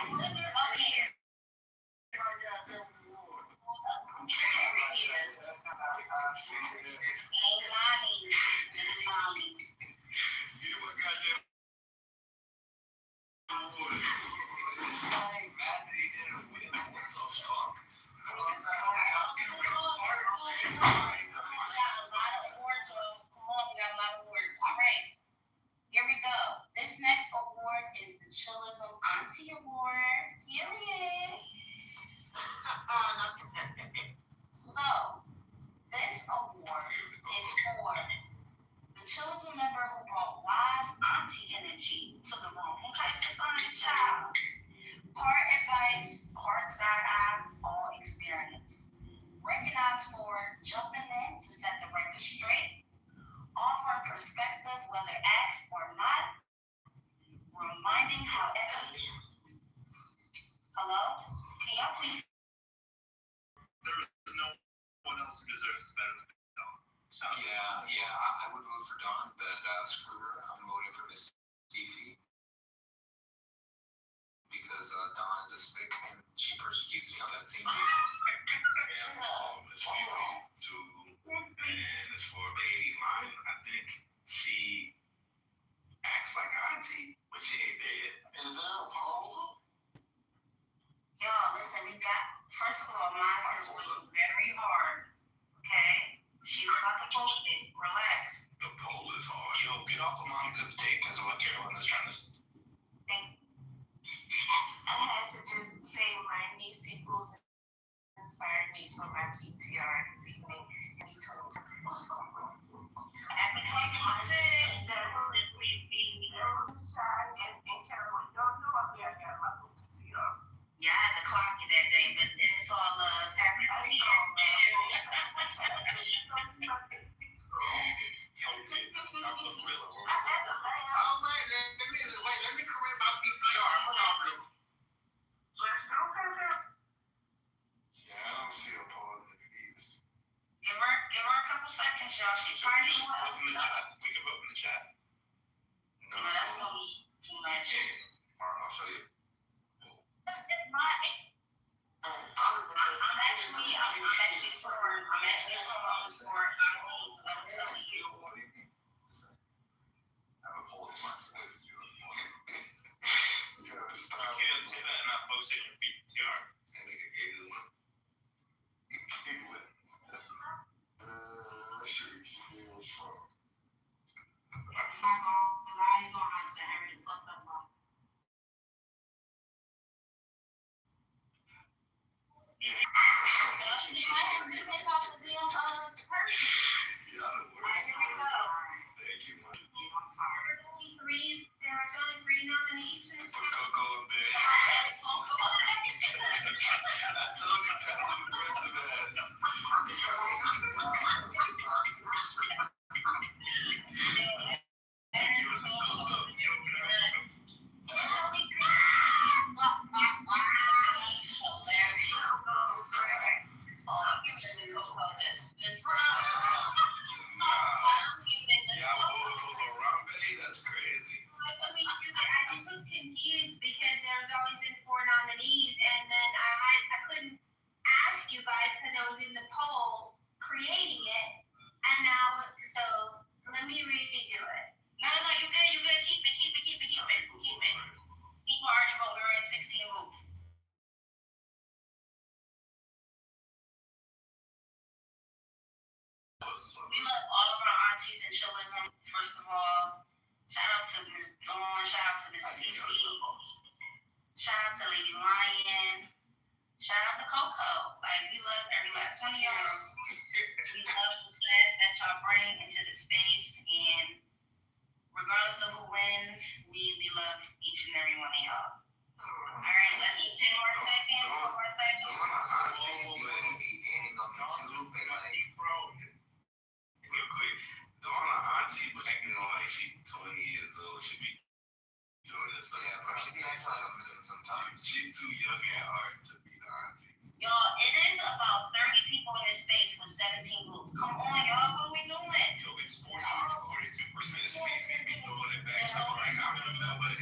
Okay. Here we go. This next award is the Chillism Auntie Award. Period. So, this award is for the Chillism member who brought wise auntie energy to the room. Okay, it's on the child. Part advice, part side-eye, all experience. Recognized for jumping in to set the record straight. Offer perspective, whether asked or not. Reminding how every... Hello? Can y'all please... There's no one else who deserves this better than Dawn. Yeah, I would vote for Dawn, but screw her. I'm voting for Miss Deefy because Dawn is a spick and she persecutes me on that same basis. Miss Deefy too. And as for Lady Lion, I think she acts like auntie, but she ain't there yet. Is there a poll? Y'all, listen, we got... First of all, Monica is working very hard. Okay? She's about to post it. Relax. The poll is hard. Yo, get off of Monica's dick because of what Carolyn is trying to say. I had to just say my niece Bruce inspired me for my PTR this evening. And he told me Happy 2026. that would please be shy and Carolyn don't know what I got my PTR. Yeah, I had to clock you that day, but it's all love. Happy Let me correct my PTR. Hold on, real quick. Yeah, I don't see a poll in the views. Give her a couple seconds, y'all. She's trying to Just do vote it. in the chat. We can vote in the chat. No, that's gonna be too much. Alright, I'll show you. I'm actually sworn. I have a poll in my space. You gotta stop. You can't say that and not post it in your PTR. And nigga gave you one. Where should we feel from? Thank you, man. There are only three nominees for this Put Coco up there. I told you, passive aggressive ass. You and the Coco. Yeah, I voted for Harambe. That's crazy. I just was confused because there's always been four nominees, and then I couldn't ask you guys because I was in the poll creating it, and now so let me redo it. No, you good. Keep it. People already voted. We're at 16 votes. We love all of our aunties and chillism. First of all, shout out to Miss Dawn, shout out to Miss Fifi, shout out to Lady Lion, shout out to Coco. Like, we love every last one of y'all. We love the set that y'all bring into the space, and regardless of who wins, we love each and every one of y'all. All right, let's do 10 more seconds. 10 more seconds. Real quick, Dawn, auntie, but you know, like she 20 years old, she be doing this. Yeah, but she's actually like a million sometimes. She's too young at heart to be the auntie. Y'all, it is about 30 people in this space with 17 votes. Come on, y'all, what are we doing? So it's 42%. Miss Fifi be throwing it back. So like, I remember.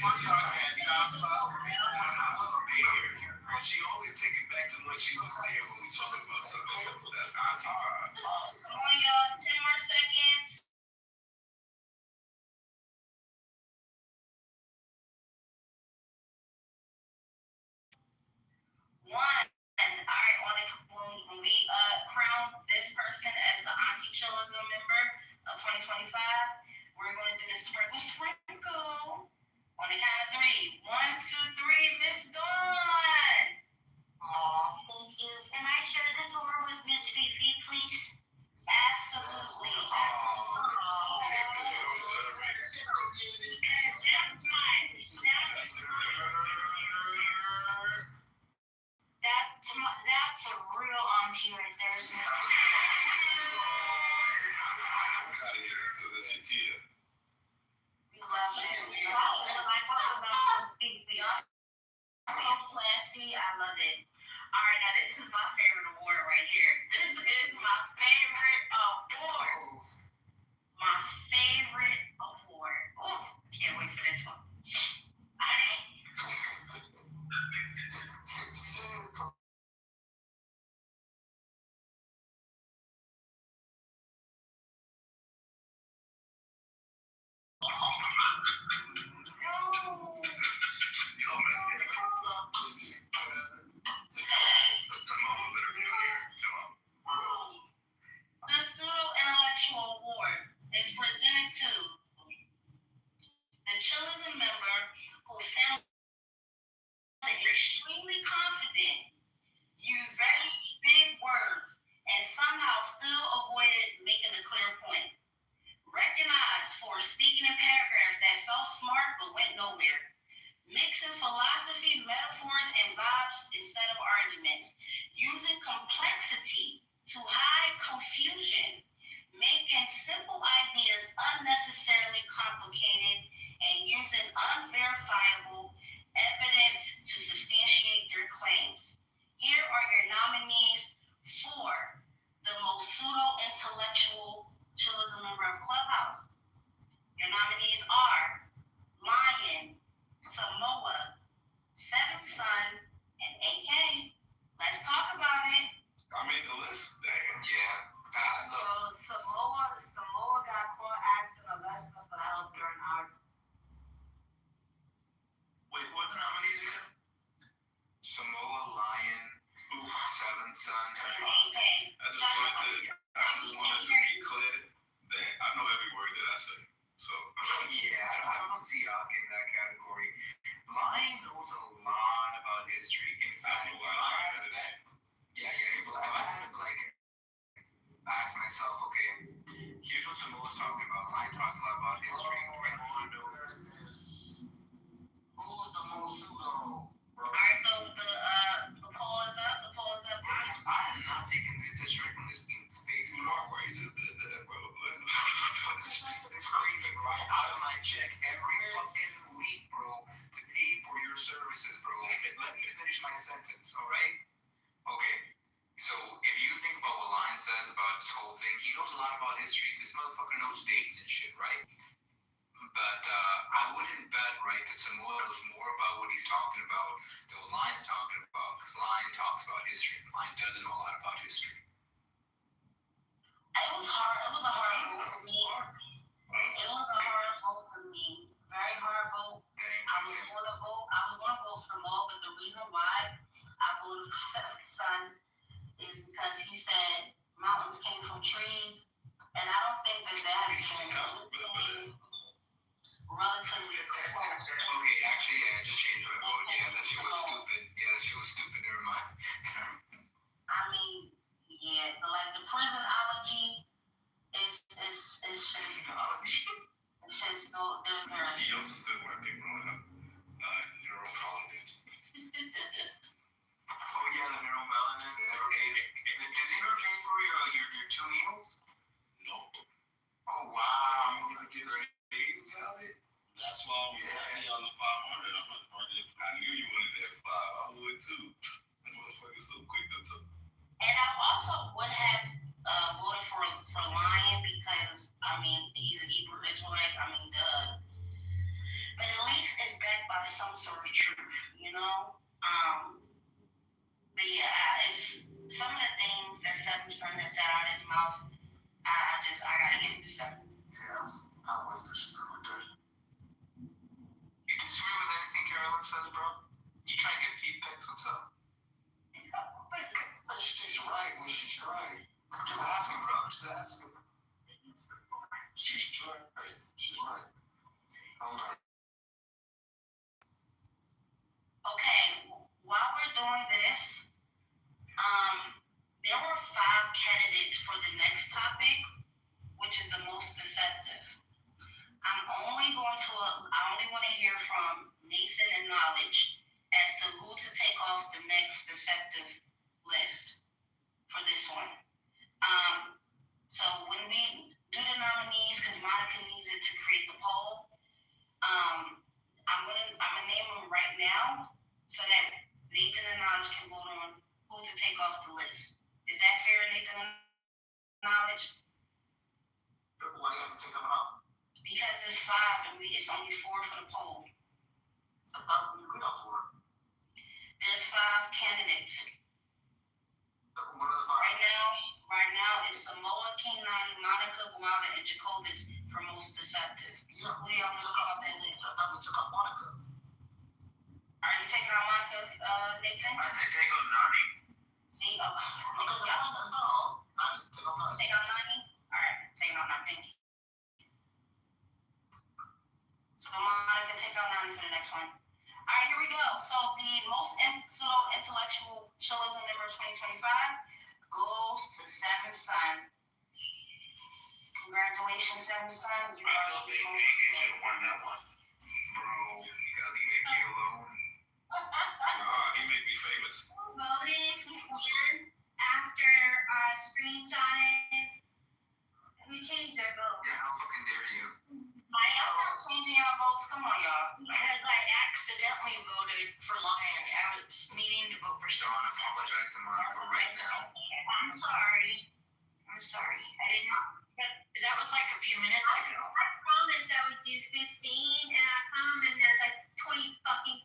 2025. We're going to do the sprinkle. On the count of three. 1, 2, 3, Miss Dawn. Oh, thank you. Can I share the floor with Miss Fifi, please? Absolutely. That's a real auntie right there, isn't it? We love it. When I talk about Fifi, So classy. I love it. All right, now this is my favorite award right here. This is my favorite award. My favorite award. Oh, can't wait for this one. All right. The Pseudo Intellectual Award is presented to the chosen member who sounded extremely confident, used very big words, and somehow still avoided making a clear point. Recognized for speaking in paragraphs that felt smart but went nowhere. Mixing philosophy, metaphors, and vibes instead of arguments. Using complexity to hide confusion. Making simple ideas unnecessarily complicated and using unverifiable evidence to substantiate their claims. Here are your nominees for the most pseudo-intellectual chillism member of Clubhouse. Your nominees are Lion, Samoa, Seventh Son, and AK. Let's talk about it. I made the list. Damn. Yeah. So Samoa got caught asking a lesson for help during our Wait, what are the nominees again? Samoa, Lion, Seventh Son. AK. I just wanted to be clear that I know every word that I say. So Yeah, I don't see Yak in that category. Lion knows a lot about history. In fact, if I had to if I had to ask myself, okay, here's what Samoa's talking about. Lion talks a lot about history. Right? Who's the most pseudo? All right, so the poll is up. The poll is up. I am not taking this straight from this being's face. you know why you just did that, bro. It's crazy, bro. I out of my check every fucking week, bro, to pay for your services, bro. Let me finish my sentence, all right? Okay. So if you think about what Lion says about this whole thing, he knows a lot about history. This motherfucker knows dates and shit, right? But I wouldn't bet, right, that Samoa knows more about what he's talking about than what Lion's talking about, because Lion talks about history. Lion doesn't know a lot about history. It was hard. It was a hard vote for me. It was a hard vote for me. Very hard vote. I was going to vote Samoa, but the reason why I voted for Seventh Son is because he said mountains came from trees, and I don't think that has been relatively close. Okay, actually, I just changed my vote. Yeah, that shit was stupid. Never mind. I mean, yeah, but like the prisonology is just no. There's no. He also said when people don't have neuromelanin. Oh yeah, the neuromelanin. Okay. Did they ever pay for your 2 meals? No. Oh wow. You want to get ratings out of it? That's why we had me on the 500. I knew you wanted that 5. I would too. Motherfucker so quick to talk. And I also would have voted for Lion because I mean he's a Hebrew Israelite. I mean, duh. But at least it's backed by some sort of truth, you know. But yeah, it's some of the things that Seventh Son has said out of his mouth. I gotta give it to Seven. Yeah, I like this thing with that. You disagree with anything Carolyn says, bro? You trying to get feedback? What's up? She's right when she's right. I'm just asking, bro. I'm just asking. She's most deceptive list for this one. So when we do the nominees, because Monica needs it to create the poll, I'm gonna name them right now so that Nathan and Knowledge can vote on who to take off the list. Is that fair, Nathan and Knowledge? Why do you have to take them out? Because it's 5 and it's only 4 for the poll. I thought we agreed on 4. There's 5 candidates. What are the 5? Right now it's Samoa, King Nani, Monica, Guava, and Jacobus for most deceptive. Yeah. Who do y'all want to take off that list? I thought we took out Monica. Are you taking out Monica, Nathan? I said take out Nani. See, No. Nani. Take out Nani. take out Nani? Alright, taking out Nani, thank you. So Monica, take out Nani for the next one. Alright, here we go. So the most intellectual chillism member of 2025 goes to Seventh Son. Congratulations, Seventh Son. You I are feel the like most. he should have won that one. Bro, you gotta leave me alone. Nah, he made me famous. Voted in after screenshotted. Who changed their vote? Yeah, how fucking dare you? Y'all stop changing your votes. Come on, y'all. Because I accidentally voted for Lion. I was needing to vote for Sean, someone. apologize to Monica right now. I'm sorry. I didn't. That was like a few minutes ago. I promised I would do 15, and I come and there's like 20 fucking.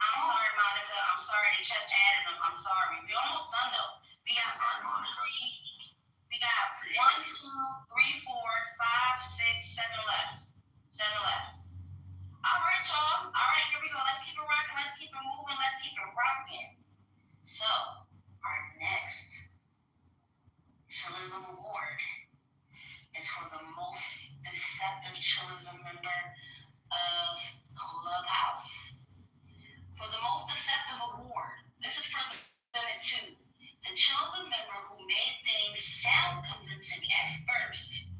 I'm sorry, Monica. I'm sorry they kept adding them. I'm sorry. We almost done though. We got Sorry, Monica. 1, 2, 3, 4, 5, 6, 7 left. 7 left. All right, y'all. All right, here we go. Let's keep it rocking. Let's keep it moving. Let's keep it rocking. So, our next Chillism Award is for the most deceptive Chillism member of Clubhouse. For the most deceptive award, this is presented to the Chillism member who made things sound convincing at first,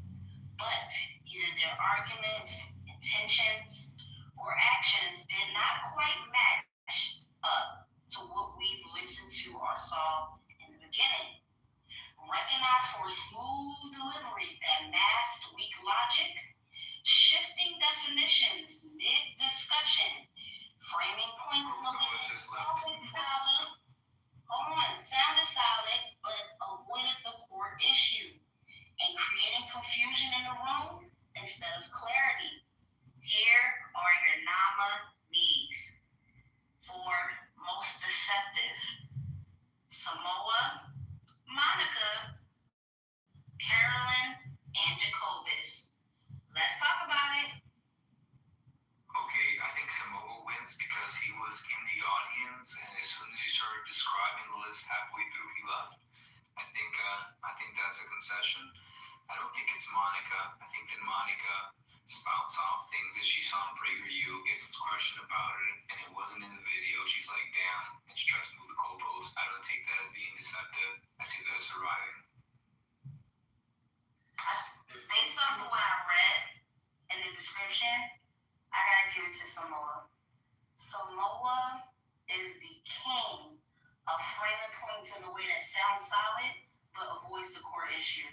but either their arguments, intentions, or actions did not quite match up to what we've listened to or saw in the beginning. Recognized for smooth delivery that masked weak logic, shifting definitions mid-discussion, framing points sounded solid, but avoided the core issue, and creating confusion in the room instead of clarity. Here are your nominees for most deceptive: Samoa, Monica, Carolyn, and Jacobus. Let's talk about it. Okay, I think Samoa wins because he was in the audience, and as soon as he started describing the list halfway through, he left. I think that's a concession. I don't think it's Monica. I think that Monica spouts off things that she saw on PragerU, gets a question about it, and it wasn't in the video. She's like, damn, and she tries to move the goalpost. I don't take that as being deceptive. I see that as surviving. Based off of what I read in the description, I gotta give it to Samoa. Samoa is the king of framing points in a way that sounds solid but avoids the core issue.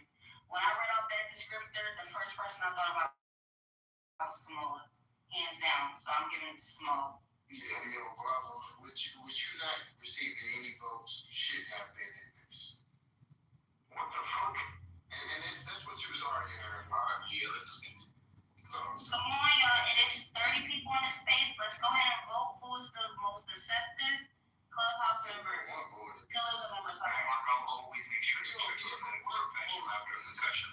When I read off that descriptor, the first person I thought about was Samoa, hands down. So I'm giving it to Samoa. Yeah, Guava, with you not receiving any votes, you shouldn't have been in this. What the fuck? And that's what you was arguing earlier. Yeah, let's just get Come on, y'all. It is 30 people in the space. Let's go ahead and vote. Who is the most deceptive Clubhouse member? One voted. Chillism member, sorry. Mark, I'll always make sure that you're in a professional after a concussion.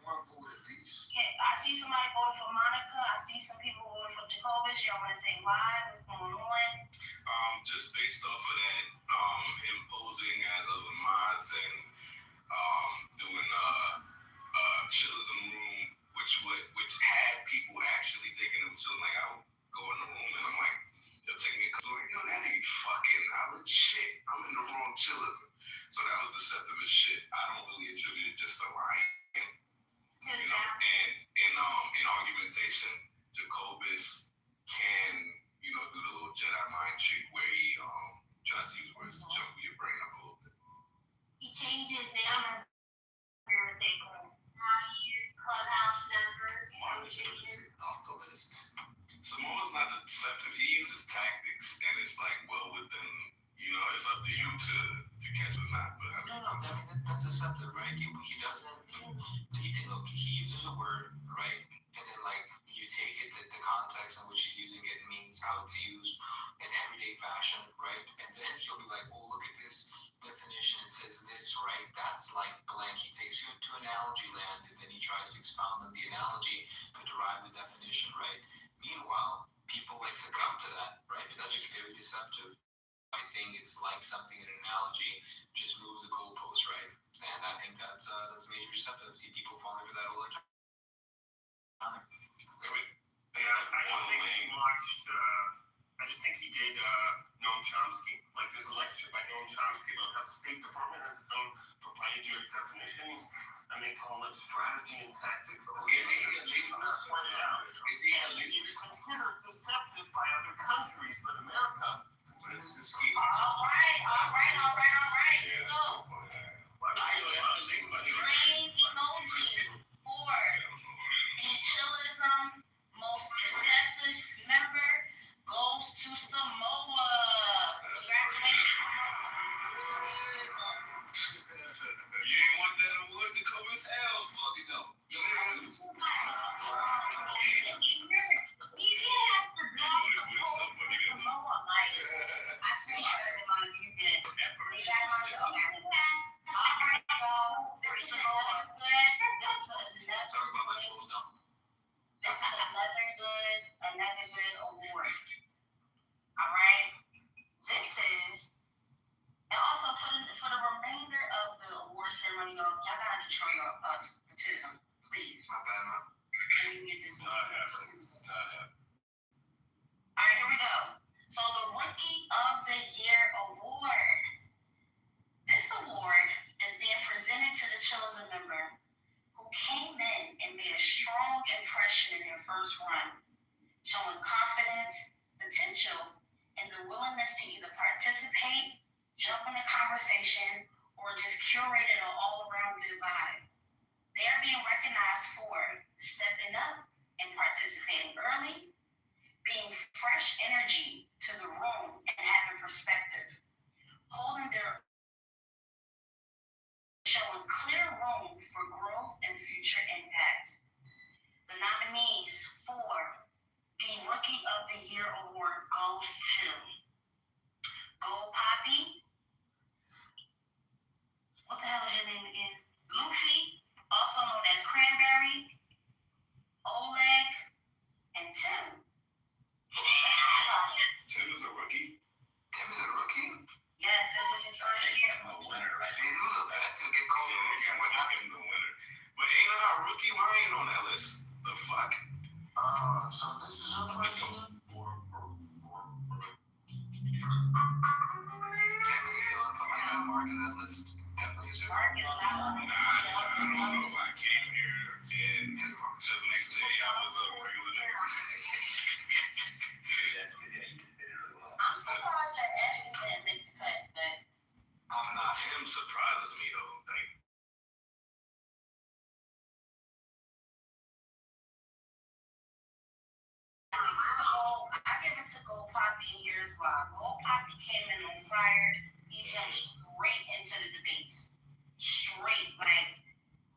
One vote at least. Okay, I see somebody voted for Monica. I see some people voted for Jacobus. Y'all want to say why? What's going on? just based off of that, him posing as a Lamaze and doing chillism room, which had people actually thinking it was chilling. Like I would go in the room and I'm like, yo, take me a call. Like, yo, that ain't fucking. I was shit. I'm in the wrong chillism. So that was deceptive as shit. I don't really attribute it just to lying. You know, and in argumentation, Jacobus can, do the little Jedi mind trick where he tries to use words to don't agree with it. How you clubhouse members. Off the list. Samoa's not deceptive. He uses tactics, and it's like, well, within, it's up to you to catch it or not. But No, I mean, that's deceptive, right? He doesn't, he uses a word, right? And then, like, you take it, the context in which he's using it means how it's used in everyday fashion, right? And then he'll be like, oh, look at this definition, it says this, right? That's like blank. He takes you into analogy land, and then he tries to expound on the analogy to derive the definition, right? Meanwhile, people like succumb to that, right? But that's just very deceptive. By saying it's like something in an analogy just moves the goalpost, right? And I think that's major deceptive. I see people falling for that all the time. Yeah, I just think he did Noam Chomsky. Like, there's a lecture by Noam Chomsky about how the State Department has its own proprietary definitions, and they call it strategy and tactics. It's considered deceptive by other countries, but America. it's a scheme. All right. Yeah. So, green emoji for chillism, most deceptive member goes to Samoa. Congratulations. You ain't want that award to come as hell, fucking no. You didn't have to drop the whole Samoa, like, I think everyone you did. You guys on the okay. All right, y'all. Samoa. Sorry about my clothes now. This is another good award. All right. This is, and also for the remainder of the award ceremony, y'all gotta control your autism, please. My bad, man. Let me get this. Not happening. All right, here we go. So the Rookie of the Year award. This award is being presented to the Chillism member who came in and made a strong impression in their first run, showing confidence, potential, and the willingness to either participate, jump in the conversation, or just curate an all-around good vibe. They are being recognized for stepping up and participating early, being fresh energy to the room and having perspective, holding their showing clear room for growth and future impact. The nominees for the Rookie of the Year award goes to Gold Poppy. What the hell is your name again? Luffy, also known as Cranberry, Oleg, and Tim. Tim is a rookie. Tim is a rookie? Yes, this is his first year. A winner, right? He was a bet to get called a rookie. What happened? The winner. But ain't a rookie lying on that list. The fuck? So this is your first year? Can't believe you don't put my guy Mark on that list. Definitely is a Mark is not on it. I don't know. I came here and so the next day I was a regular nigga. That's because you just did it really well. I'm surprised that Eddie didn't make the cut, but I'm not. Tim surprises me though. I give it to Gold Poppy, and here's why. Gold Poppy came in on fire. He jumped straight into the debates. Straight. Like,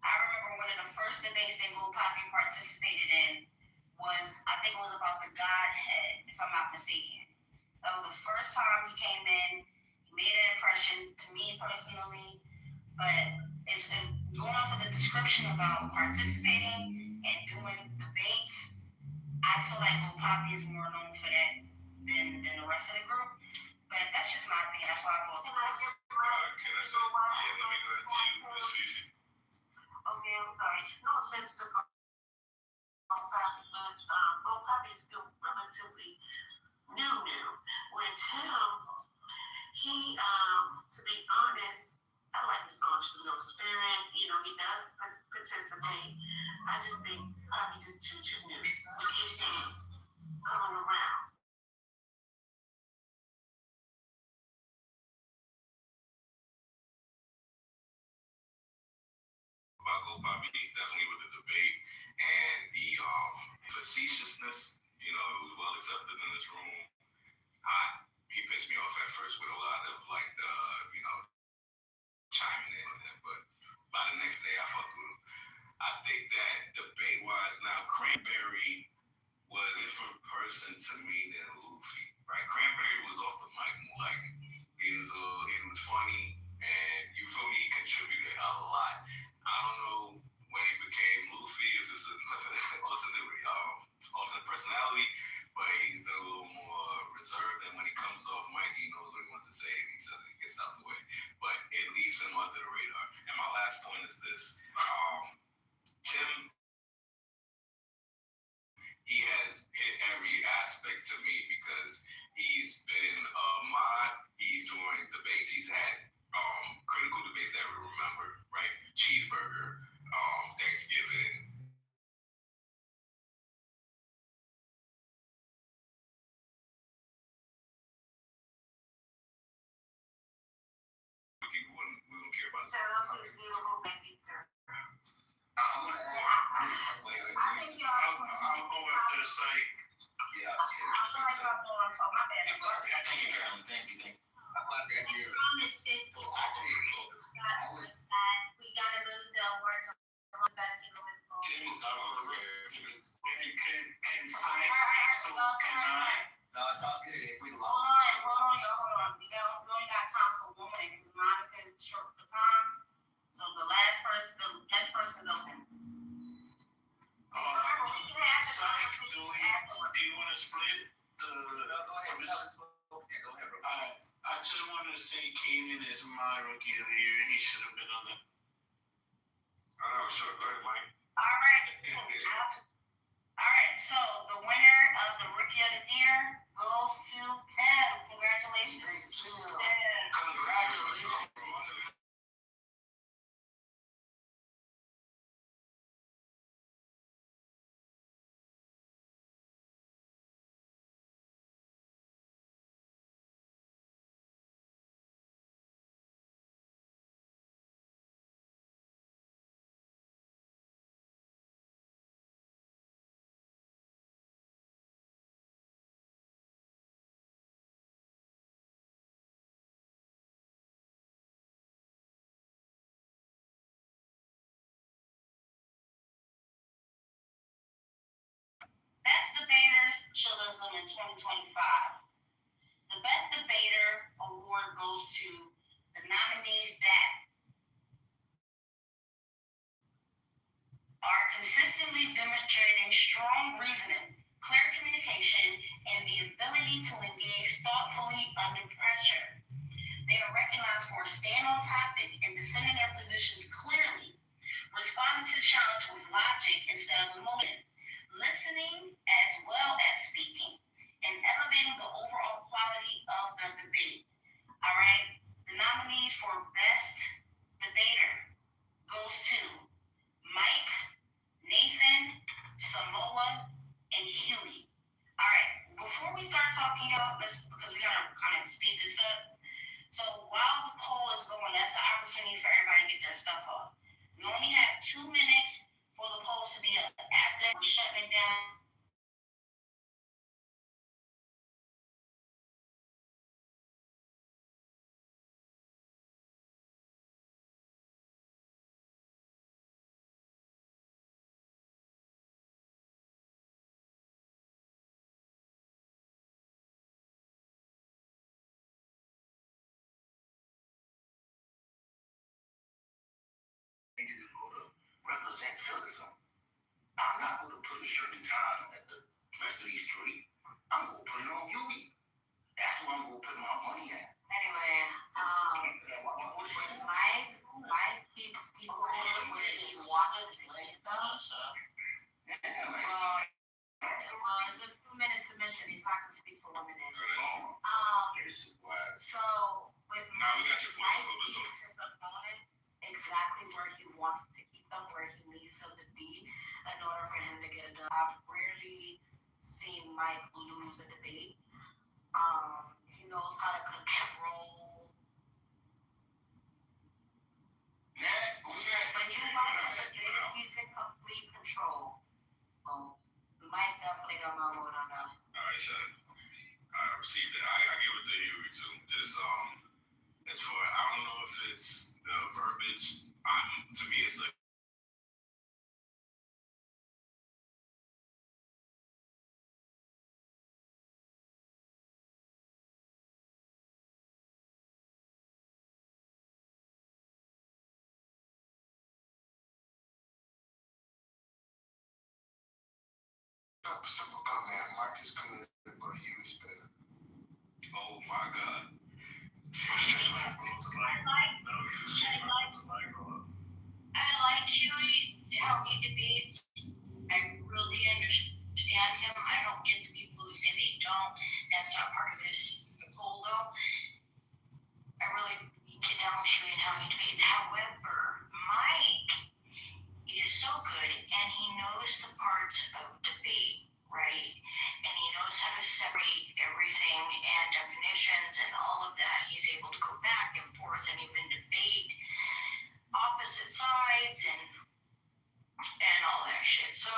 I remember one of the first debates that Gold Poppy participated in was, I think it was about the Godhead, if I'm not mistaken. That was the first time he came in. He made an impression to me personally, but it's going off of the description about participating and doing debates. I feel like Lil Poppy is more known for that than the rest of the group. But that's just my opinion. That's why I vote. Can I say? Yeah, let me go ahead to you, Miss Fifi. Okay, I'm sorry. No offense to Gold Poppy, but Gold Poppy is still relatively new. With him, he, to be honest, I like his entrepreneurial spirit. You know, he does participate. I just think Poppy just too new. We get him coming around. definitely with the debate and the facetiousness. You know, it was well accepted in this room. He pissed me off at first with a lot of like the, you know, chiming in on that, but by the next day I fucked with him. I think that debate wise now, Cranberry was a different person to me than Luffy. Right? Cranberry was off the mic more like he was funny and you feel me, he contributed a lot. I don't know when he became Luffy, is this alternate personality, but he's been a little more reserved, and when he comes off mic, he knows what he wants to say, and he says it gets out of the way. But it leaves him under the radar. And my last point is this: Tim, he has hit every aspect to me because he's been a mod. He's doing debates. He's had critical debates that we remember, right? Cheeseburger, Thanksgiving. We don't care about Charlotte's beautiful baby girl. I think I'll go after the site. Yeah, I'm like y'all going for my bad. Thank you. I'm glad that I you're. promise 50. We gotta move the awards on Tim is not on the Can science speak so can I? No, it's all good. If we Hold on, y'all, hold on. We only got time for one minute because Monica is short for time. So the next person goes in. Psych, do you want to split the? Go ahead, bro. I just wanted to say Keenan is my rookie of the year, and he should have been on the. Oh, sure. Go ahead, Mike. All right. So the winner of the Rookie of the Year goes to Tim. Congratulations, Tim. Congratulations. Best Debaters Chillism in 2025. The Best Debater Award goes to the nominees that are consistently demonstrating strong reasoning, clear communication, and the ability to engage thoughtfully under pressure. They are recognized for staying on topic and defending their positions clearly, responding to challenge with logic instead of emotion, listening as well as speaking, and elevating the overall quality of the debate. All right, the nominees for Best Debater goes to Mike, Nathan, Samoa, and Huey. All right, before we start talking, y'all, because we gotta kind of speed this up. So while the poll is going, that's the opportunity for everybody to get their stuff off. We only have 2 minutes for the polls to be up. After we're shutting it down. You just go to represent Tillerson. I'm not going to put a shirt and tie at the rest of these street. I'm going to put it on Yubi. That's where I'm going to put my money at. Anyway, Mike keeps people where he wants to play stuff. Well, it's a 2-minute submission. He's not going to speak for 1 minute. So with Now we got your point. Mike keeps his opponents exactly where he wants to keep them, where he needs them to be in order for him to get it done. I've rarely seen Mike lose a debate. He knows how to control Simple comment. Mark is good, but Huey's better. Oh my God. I like Huey, how he debates. I really understand him. I don't get the people who say they don't. That's not part of this poll, though. I really get down with Huey and how he debates. However, Mike is so good, and he knows the parts of debate, right? And he knows how to separate everything and definitions and all of that. He's able to go back and forth and even debate opposite sides and all that shit. So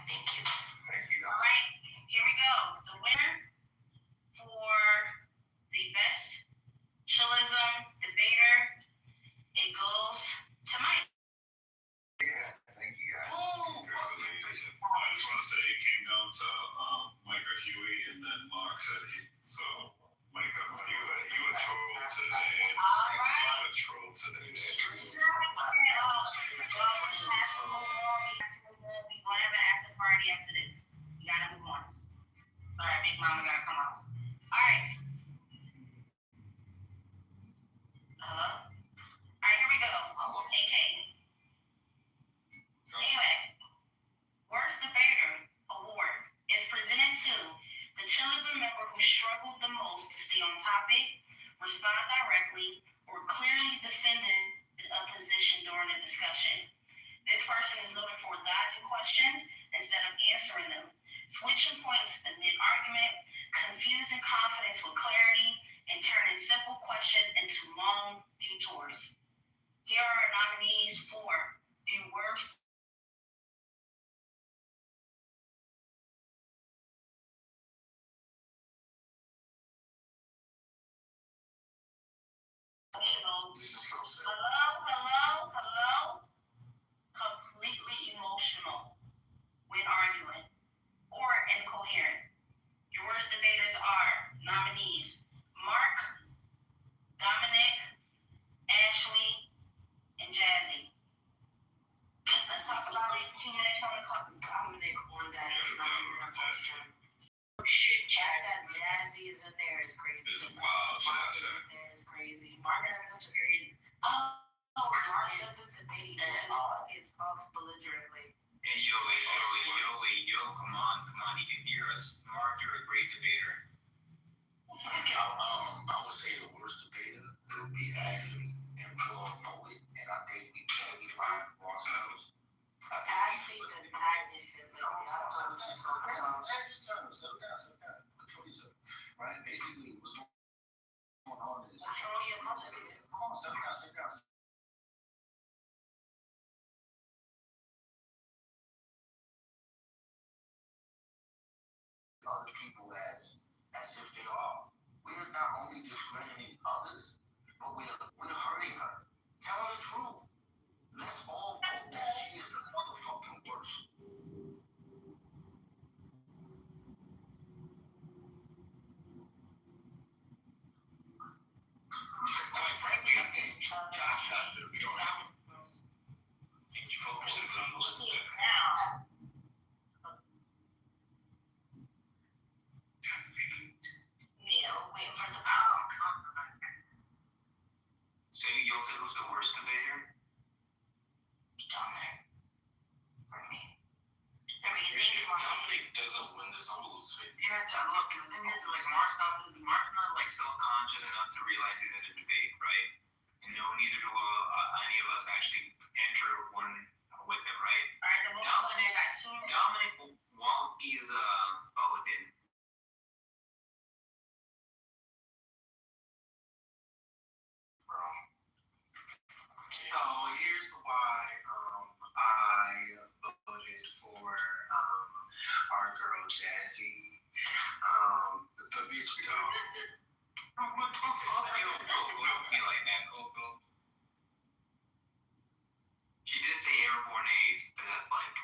thank you. Thank you. All right, here we go. The winner for the best chillism debater, it goes to Mike. Yeah, thank you guys. Congratulations. I just want to say it came down to Mike or Huey, and then Mark said so Mike or Huey. You a troll today. All right. You a troll today. We're gonna have an after party after this. You gotta move on. Sorry, Big Mama gotta come out. All right. Hello? All right, here we go. AK. Anyway, Worst Debater Award is presented to the chillism member who struggled the most to stay on topic, respond directly, or clearly defended a position during the discussion. This person is looking for dodging questions instead of answering them, switching points mid-argument, confusing confidence with clarity, and turning simple questions into long detours. Here are our nominees for the worst This is so sad. Hello. Completely emotional when arguing or incoherent. Your worst debaters are nominees Mark, Dominic, Ashley, and Jazzy. Let's talk about it. 2 minutes on the clock. Dominic on that is not even a question. Shit chat. That Jazzy is in there is crazy. It's wild shit. Mark is in there is crazy. Mark doesn't debate. Mark doesn't debate. It's talks belligerently. Hey, yo, come on, you can hear us. Mark, you're a great debater. I would say the worst debater will be Ashley, and we all know it. And I think we can't be lying to ourselves. Ashley's an admission. Settle down. Control yourself. Right? Basically, what's going on is. Control your mother. Come on, settle down. Other people as if they are. We're not only discrediting others, but we're hurting her. Tell her the truth. Let's all vote that she is the motherfucking worst. Quite frankly, I think Josh Husband, we don't have him. Focusing on those things. Waiting for the power. So you feel who's the worst debater? Dominic. For me. Dominic doesn't win this, I'm gonna lose faith. Yeah, look, the thing is, like, Mark's not like self-conscious enough to realize he's in a debate, right? And no, neither do any of us actually enter one with him, right? Dominic, while he's it didn't. Here's why I voted for our girl Jazzy. The bitch though. What the fuck? Yo, don't be like that. Go. She did say airborne AIDS, but that's like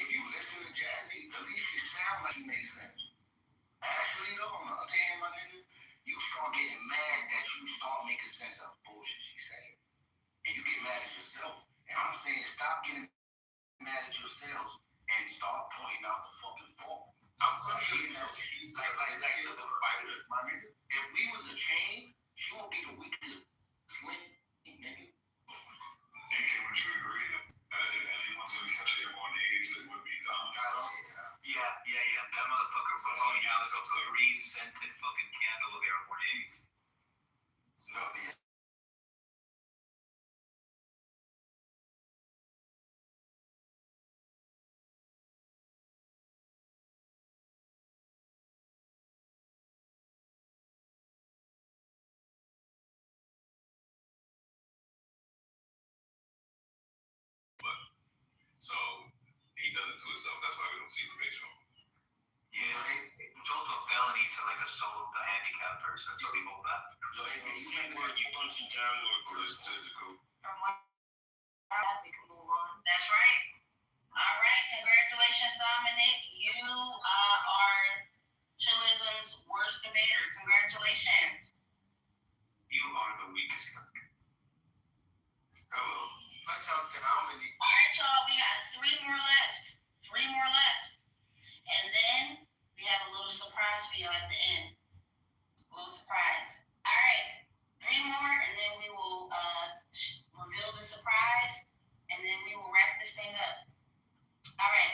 if you listen to Jazzy, at least it sounds like he makes sense. Actually, though, on the other hand, my nigga, you start getting mad that you start making sense of bullshit she's saying. And you get mad at yourself. And I'm saying stop getting mad at yourselves and start pointing out the fucking fault. I'm funny, my nigga. If we was a chain, she would be the weakest link, nigga. And would you agree that if anyone to catch airborne AIDS, it would be Dom? Yeah. That motherfucker was putting out like a Febreze-scented fucking candle of airborne AIDS. No, yeah. So he does it to himself. That's why we don't see the picture. Yeah, it's also a felony to like assault a handicapped person, so we hold that. You punch him down or Just to the cool. From what we can move on. That's right. All right, congratulations, Dominic. You are Chillism's worst debater. Congratulations. You are the weakest link. Hello. Let's talk to how many. All right, y'all, we got three more left. And then we have a little surprise for y'all at the end. A little surprise. All right, three more, and then we will reveal the surprise, and then we will wrap this thing up. All right,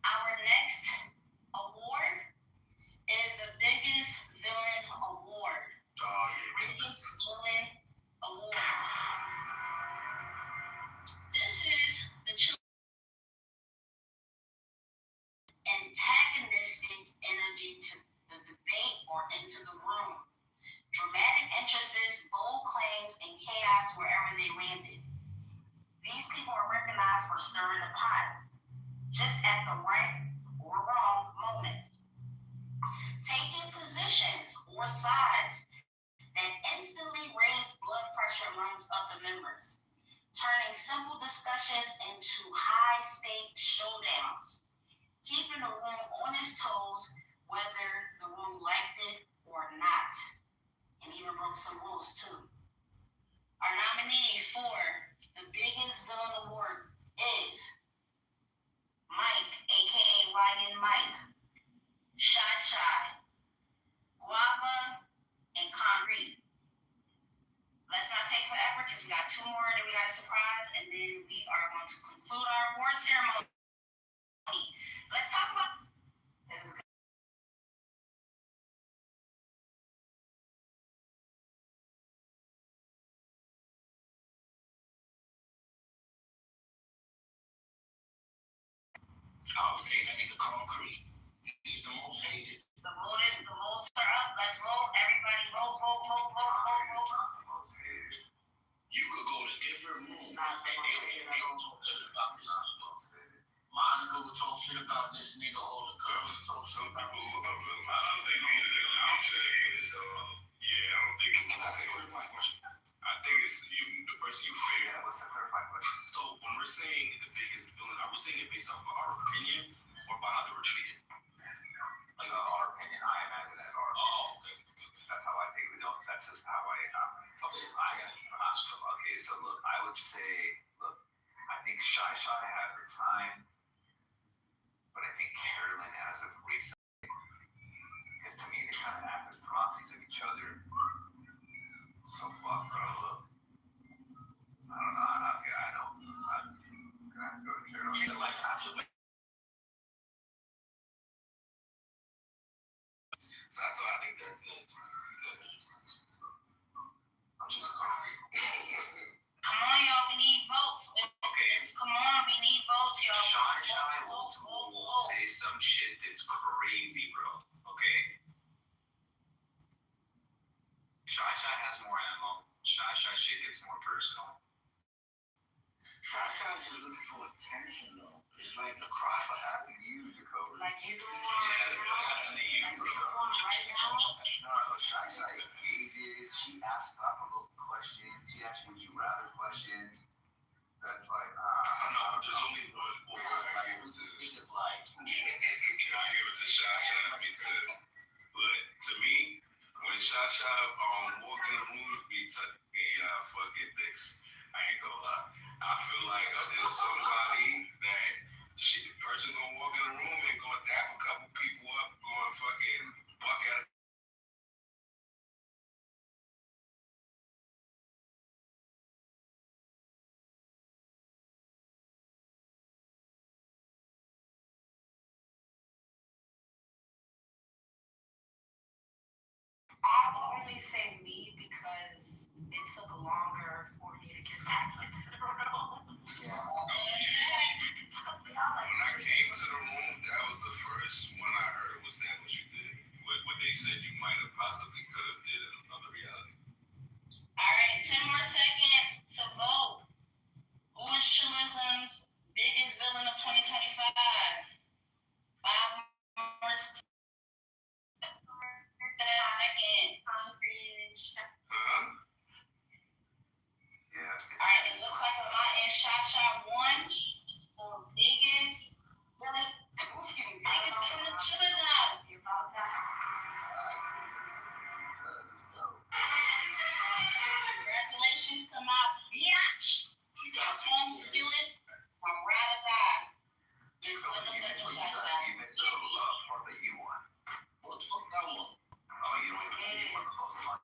our next award is the Biggest Villain Award. Biggest Villain Award. This is the antagonistic energy to the debate or into the room. Dramatic entrances, bold claims, and chaos wherever they landed. These people are recognized for stirring the pot, just at the right or wrong moment. Taking positions or sides that instantly raise blood pressure amongst other members. Turning simple discussions into high-stake showdowns. Keeping the room on its toes, whether the room liked it or not. And even broke some rules too. Our nominees for the Biggest Villain Award is Mike, aka YN Mike, Shy, Guava, and Concrete. Let's not take forever because we got two more that we got a surprise, and then we are going to conclude our award ceremony. Let's talk about this. I was saying that nigga Concrete. He's the most hated. The votes are up. Let's vote. Everybody vote. You could go to different rooms and they will talk shit about Monica would talk shit about this nigga, all the girls talk shit Some about people, I don't think so. Yeah, I don't think. Can I say a clarifying question? I think it's you, the person you favor. Yeah, what's the clarifying question? So when we're saying the biggest villain, are we saying it based off of our opinion or by how they were treated? Like our opinion, I imagine as our. Oh, okay. That's how I take it. No, that's just how I. Okay, so look, I would say, I think Shy had her time, but I think Carolyn has a recent. Because to me, they kind of act as proxies of each other. So fuck, bro. Look. I don't know. I know. I'm gonna have to go to Carolyn. So that's why I think that's it. I'm just Concrete. Come on, y'all. We need votes. Okay. Come on, we need votes, y'all. Shy will say some shit that's crazy, bro. Okay? Shy has more ammo. Shy shit gets more personal. Shy's just looking for attention, though. It's like the cry for having you to cover. Like you doing No, Shy's like ages. She asks thoughtful questions. She asks would you rather questions. That's like, I know, but there's only one for it's just like, Can I give it to Shy because, look, to me, when Shy walk in the room, be tucking fucking dicks. I ain't gonna lie. I feel like there's somebody that shit, person gonna walk in the room and gonna dap a couple people up, going fucking buck at I will only say me because it took longer for me to get back into the room. When I came to the room, that was the first one I heard. Was that what you did? What they said you might have possibly could have did in another reality. All right, 10 more seconds to vote. Who is Chillism's biggest villain of 2025? 5 more seconds. Huh? Yeah. All right, it looks like on my end, Shot won for biggest villain. Who's getting biggest villain of Chillism? Congratulations to my bitch. You got Home villain, my ride or die. You missed the part that you won. what the fuck that one? Oh, you won the most money.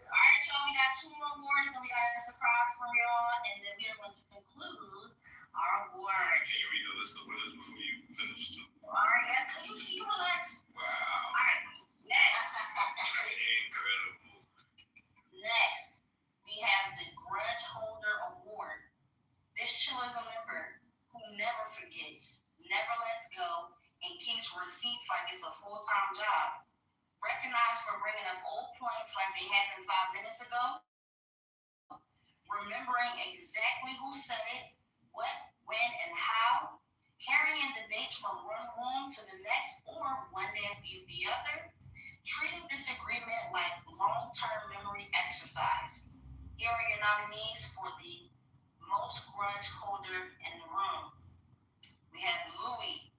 Alright, y'all, we got 2 more awards, and we got a surprise for y'all, and then we're going to conclude our awards. Can you read the list of winners before you finish too? Alright, yeah, can you relax? Wow. Alright, next. Incredible. Next, we have the Grudge Holder Award. This Chillism member who never forgets, never lets go, and keeps receipts like it's a full-time job. Recognized for bringing up old points like they happened 5 minutes ago. Remembering exactly who said it, what, when, and how. Carrying debates from one room to the next or one day leave the other. Treating disagreement like long-term memory exercise. Here are your nominees for the most grudge holder in the room. We have Louis,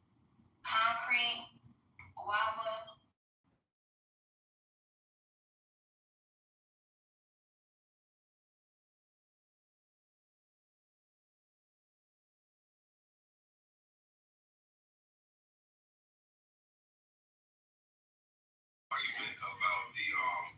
Concrete, Guava, Argument about the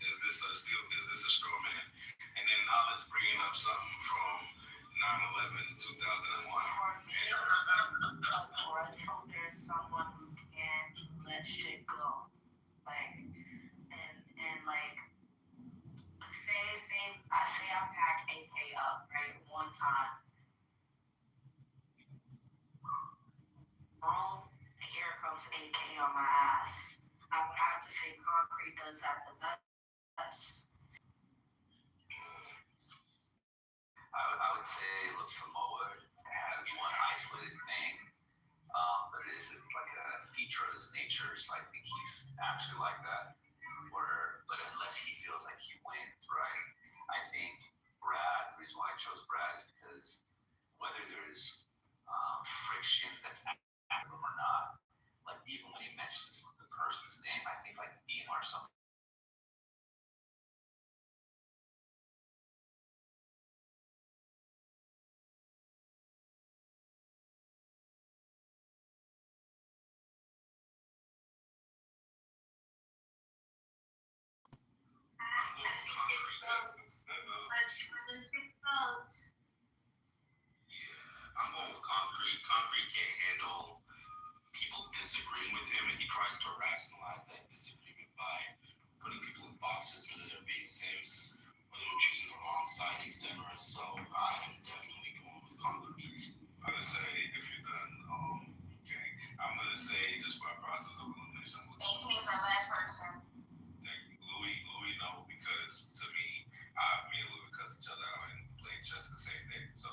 is this a straw man? And then now let's bringing up something from 9/11/2001. for me, a grudge holder is someone who can let shit go. Like, and like, say I pack AK up, right, one time. Boom, here comes AK on my ass. I would have to say Concrete does that the best. I would say Samoa has one isolated thing, but it is like a feature of his nature. It's like I think he's actually like that. But unless he feels like he wins, right? I think Brad. The reason why I chose Brad is because whether there's friction that's active or not, like even when he mentions the person's name, I think like Beam or something. Yeah, I'm going with Concrete. Concrete can't handle people disagreeing with him, and he tries to rationalize that disagreement by putting people in boxes, whether they're being Sims, whether they're choosing the wrong side, etc. So I am definitely going with Concrete. I'm gonna say if you're done, okay. I'm gonna say just by process of elimination. Thank you, our last person. Louis, no, because to me, me and Louis because each other out and play chess the same day. So,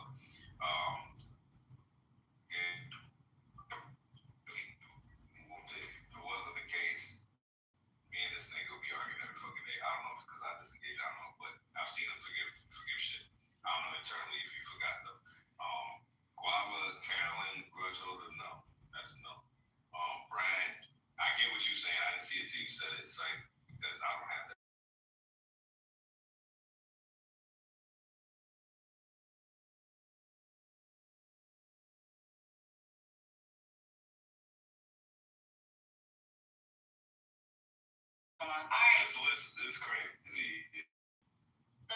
if it wasn't the case, me and this nigga would be arguing every fucking day. I don't know if because I disengaged, I don't know, but I've seen him forgive shit. I don't know internally if you forgot though. Guava, Carolyn, grudge holder, no, that's no. Brad, I get what you're saying. I didn't see it till you said it. It's like because I don't have that. All right. This list is crazy. The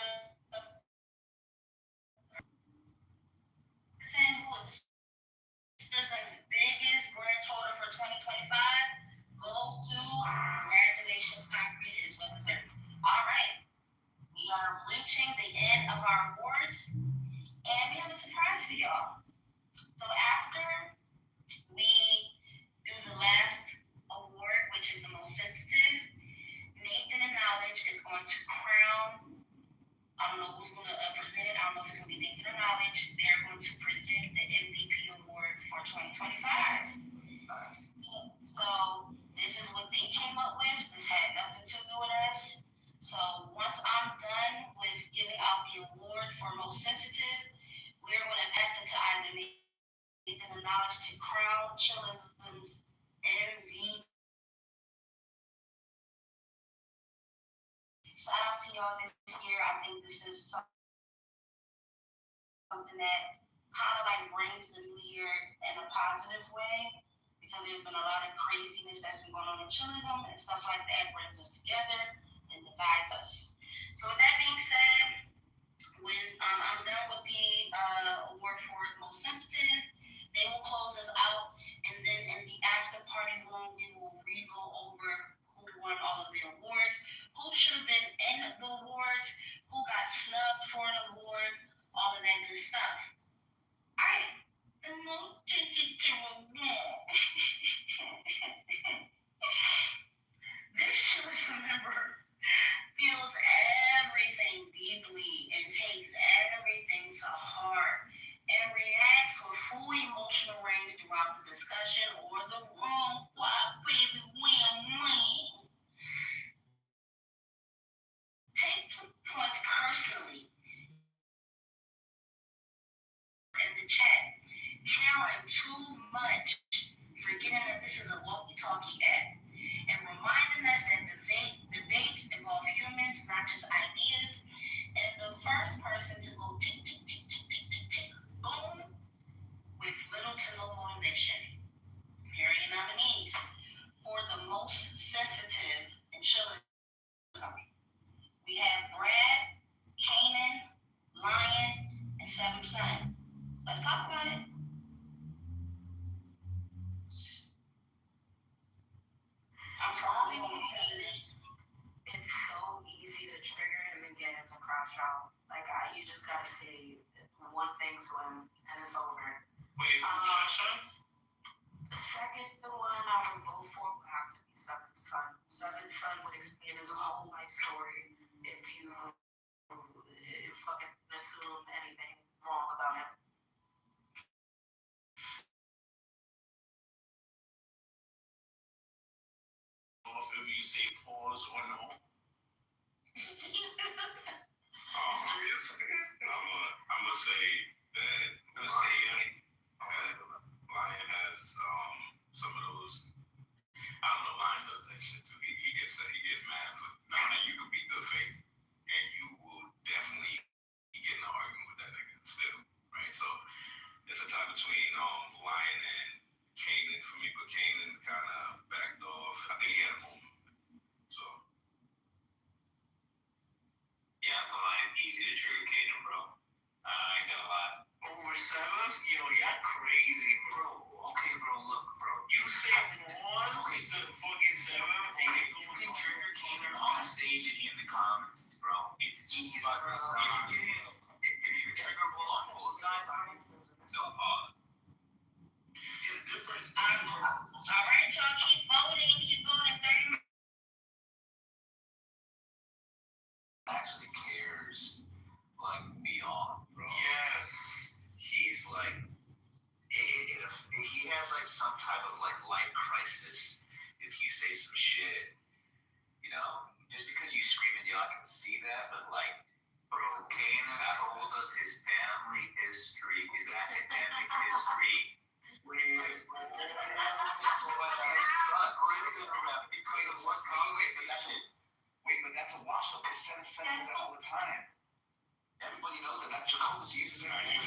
Citizens' biggest grand total for 2025 goes to congratulations, Concrete is well deserved. All right, we are reaching the end of our awards, and we have a surprise for y'all. So after we do the last award, which is the most sensitive, Nathan and Knowledge is going to crown. I don't know who's going to present it. I don't know if it's going to be Nathan or Knowledge. They're going to present the MVP award for 2025. So this is what they came up with. This had nothing to do with us. So once I'm done with giving out the award for most sensitive, we're going to pass it to either Nathan or Knowledge to crown Chillism's MVP. Shout out to y'all this year. I think this is something that kind of like brings the new year in a positive way, because there's been a lot of craziness that's been going on in Chillism, and stuff like that brings us together and divides us. So with that being said, when I'm done with the award for most sensitive, they will close us out, and then in the after party room, we will re-go over who won all of the awards, who should have been in the awards, who got snubbed for an award, all of that good stuff. All right, the most sensitive award. This Chillism member feels everything deeply and takes everything to heart and reacts with full emotional range throughout the discussion or the room. Why, baby, win. Take points personally in the chat, caring too much, forgetting that this is a walkie-talkie app, and reminding us that debates involve humans, not just ideas. And the first person to go tick, tick, tick, tick, tick, tick, tick, boom, with little to no motivation. Here are your nominees for the most sensitive and Chillism. We have Brad, Kanan, Lion, and Seven Son. Let's talk about it. I'm sorry, it's so easy to trigger him again to crash out. Like, you just gotta say one thing to him and it's over. Wait, The second one I would vote for would have to be Seven Son. Seven Son would explain his whole life story if you fucking assume anything wrong about him. If you say pause or no. Serious? I'm gonna say that Lion has some of those. I don't know. Lion does that shit too. He gets mad for. Now you could be good faith, and you will definitely get in an argument with that nigga still, right? So it's a tie between Lion and Kanan for me, but Kanan kind of backed off. I think he had a moment. So Yeah, the line easy to trigger Kanan, bro. I ain't gonna lie. Over 7? Yo, y'all crazy, bro. Okay, bro, look, bro. You say one to fucking 7, Okay, you can trigger Kanan on stage and in the comments, bro. It's easy, bro. If you trigger on both sides, no problem. It's different. All right, y'all, keep voting. 30 minutes. Actually cares, like, beyond, bro. Yes. He's like, he has like some type of like life crisis if you say some shit, you know, just because you scream in the audience, I can see that, but like, Bro, Kanan told us his family history, his academic history. With son, really gonna rap because of what conversation. Wait, but that's a wash up because Seven Son does that all the time. Everybody knows that. Jacobus uses it. That man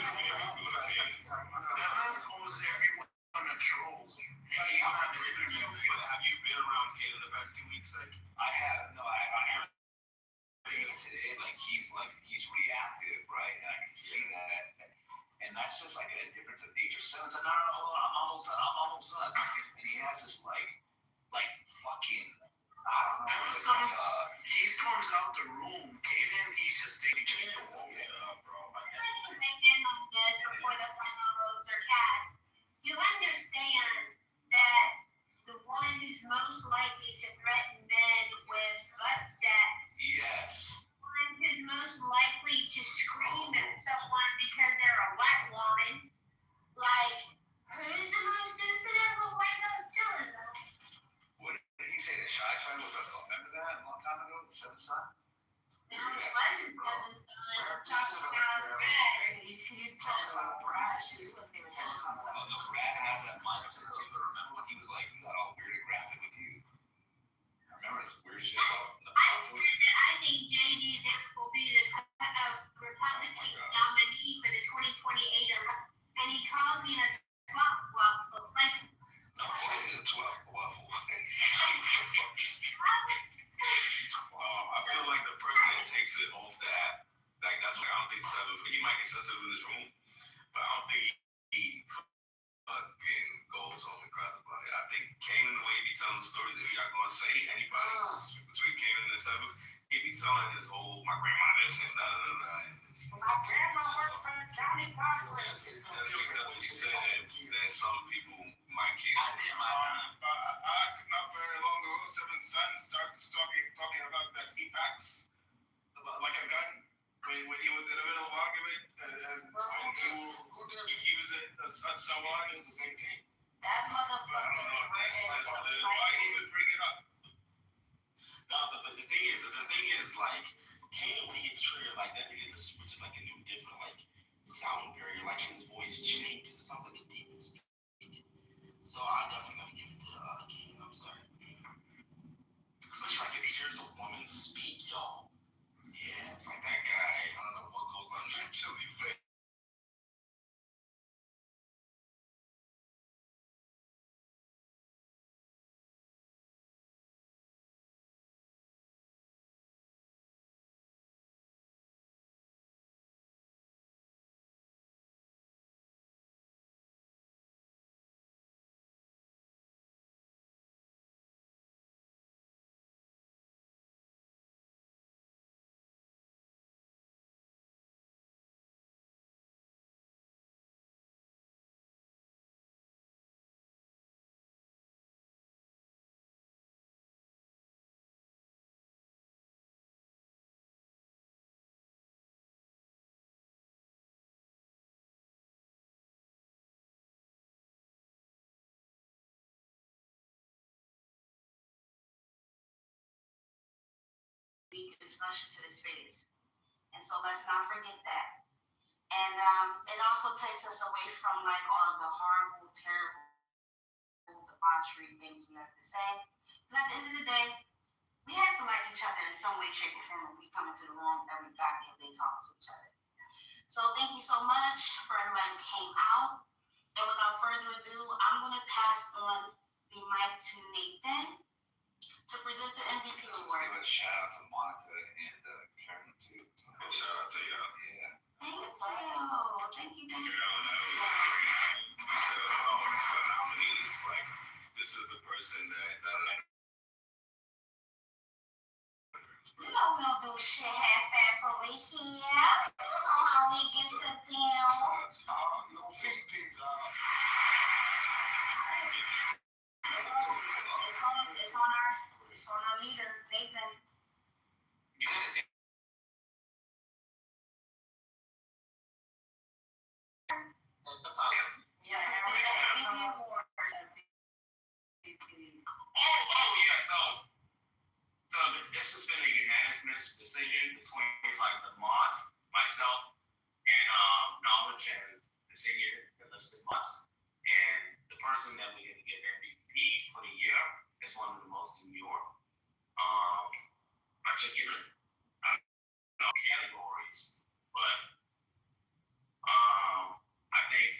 calls everyone a troll. Have you been around Kanan the past 2 weeks? Like, I have. hold on, I'm almost done. And he has this like fucking, I don't know. He storms out the room. Kaden, he's just taking Before the final votes are cast, you understand that the one who's most likely to threaten men with butt sex, Yes. the one who's most likely to scream at someone because they're a white woman, like, who's the most sensitive of white girls? Tell us. What did he say? The Shy was a remember that a long time ago? The Seventh Son? No, it wasn't Seven Sons. Talking about Brad. You talk about Brad. Oh, no, Brad has that mindset too. But remember when he was like, you got all weird and graphic with you? I remember this weird shit about the I said that I think J.D. Vance will be the Republican nominee for the 2028 election. And he called me a twat waffle. Like, no, it's a 12 waffle. I feel like the person that takes it off the app, like that's why I don't think Seven. He might get sensitive in his room, but I don't think he fucking goes home and cries about it. I think Kanan, the way he be telling the stories, if y'all gonna say anybody between Kanan and Seven, he be telling his whole my grandma this and da da da. my grandma worked for Johnny Carson. That's what he said. That some people might cancel. Not very long ago, Seven Sons started talking about that he packs like a gun when he was in the middle of argument and he was at someone. It's the same thing. That I don't know if that's sensitive. Why even bring it up? No, but the thing is, like, Kanan, when he gets triggered like that, nigga just switches like a new different, like, sound barrier. Like, his voice changes. It sounds like a demon speaking. So I definitely gotta give it to Kanan. I'm sorry. Especially like if he hears a woman speak, y'all. Yeah, it's like that guy. I don't know what goes on mentally, but. Discussion to the space. And so let's not forget that. And it also takes us away from like all the horrible, terrible debauchery things we have to say. Because at the end of the day, we have to like each other in some way, shape, or form when we come into the room every goddamn day talking to each other. So thank you so much for everybody who came out. And without further ado, I'm going to pass on the mic to Nathan to present the MVP Let's award. give a shout out to Monica and Karen too. And shout out to y'all. Yeah. Thank you. Thank you. You know, that was great. So, for nominees, like, this is the person that You know we don't do shit half-ass over here. You know how we get it down. No Philippines, It's on our leader, Nathan. You gotta say. Yeah, MVP award. So this has been a unanimous decision between like the mods, myself, and Knowledge and the senior enlisted mods. And the person that we're gonna give MVP for the year is one of the most demure, articulate, categories. But I think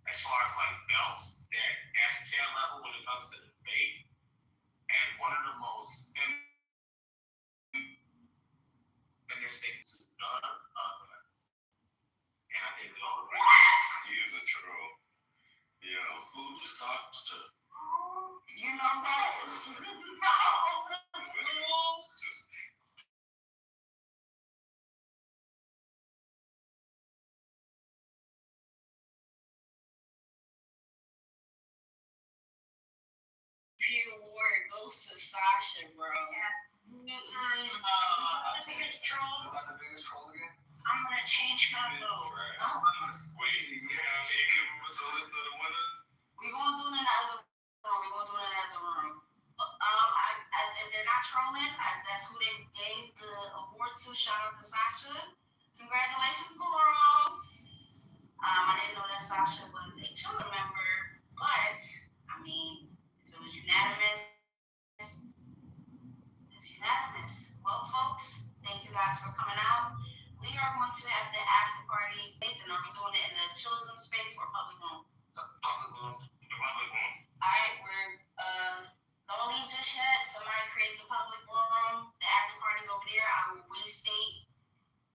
as far as like belts, that as chair level when it comes to the debate, and one of the most things is none other. And I think we all agree. he is a troll. Yo, Who this talks to? You know that? Just Award goes to Sasha, bro. I think it's troll. Who got the biggest troll again? I'm gonna change my vote. wait, you can't give us a list of the winners? We're gonna do it in the other room. If they're not trolling, that's who they gave the award to. Shout out to Sasha. Congratulations, girl. I didn't know that Sasha was a children member, but I mean, if it was unanimous, it's unanimous. Well, folks, thank you guys for coming out. We are going to have the after party. Nathan, are we doing it in a children's space or public room?